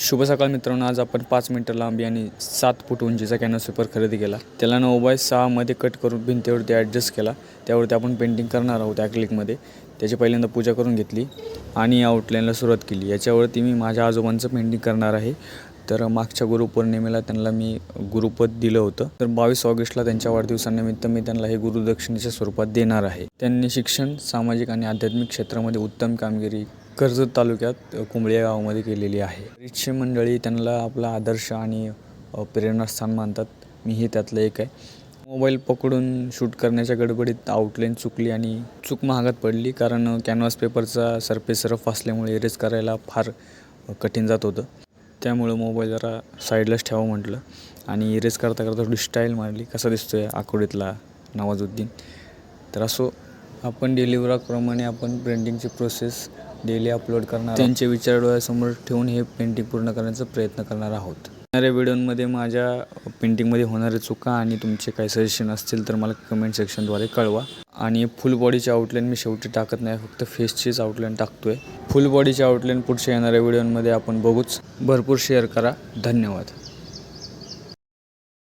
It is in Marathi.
शुभ सकाळ मित्रांनो, आज आपण 5 मीटर लांबी आणि 7 फूट उंचीचा कॅनव्हास पेपर खरेदी केला. त्याला 9x6 मध्ये कट करून भिंतीवरती ॲडजस्ट केला. त्यावरती आपण पेंटिंग करणार आहोत ॲक्रिलिकमध्ये. त्याची पहिल्यांदा पूजा करून घेतली आणि आउटलाईनला सुरुवात केली. याच्यावरती मी माझ्या आजोबांचं पेंटिंग करणार आहे. तर मागच्या गुरुपौर्णिमेला त्यांना मी गुरुपद दिलं होतं. तर 22 ऑगस्टला त्यांच्या वाढदिवसानिमित्त मी त्यांना हे गुरुदक्षिणेच्या स्वरूपात देणार आहे. त्यांनी शिक्षण, सामाजिक आणि आध्यात्मिक क्षेत्रामध्ये उत्तम कामगिरी कर्जत तालुक्यात कुंबळी गावामध्ये केलेली आहे. बरीचशी मंडळी त्यांना आपला आदर्श आणि प्रेरणास्थान मानतात. मीही त्यातलं एक आहे. मोबाईल पकडून शूट करण्याच्या गडबडीत आउटलाईन चुकली आणि चूक महागात पडली, कारण कॅनव्हास पेपरचा सरफेस रफ असल्यामुळे इरेज करायला फार कठीण जात होतं. त्यामुळं मोबाईल जरा साईडलाच ठेवावं म्हटलं आणि इरेज करता करता थोडी स्टाईल मारली. कसा दिसतो आहे आकुडीतला नवाजुद्दीन. तर असो, आपण डेली व्लॉगप्रमाणे आपण पेंटिंगची प्रोसेस डेली अपलोड करणार. त्यांचे विचार डोळ्यासमोर ठेवून हे पेंटिंग पूर्ण करण्याचा प्रयत्न करणार आहोत. येणाऱ्या व्हिडिओमध्ये माझ्या पेंटिंगमध्ये होणाऱ्या चुका आणि तुमचे काही सजेशन असतील तर मला कमेंट सेक्शनद्वारे कळवा. आणि फुल बॉडीची आउटलाईन मी शेवटी टाकत नाही, फक्त फेसचीच आउटलाईन टाकतो आहे. फुल बॉडीची आउटलाईन पुढच्या येणाऱ्या व्हिडिओमध्ये आपण बघूच. भरपूर शेअर करा. धन्यवाद.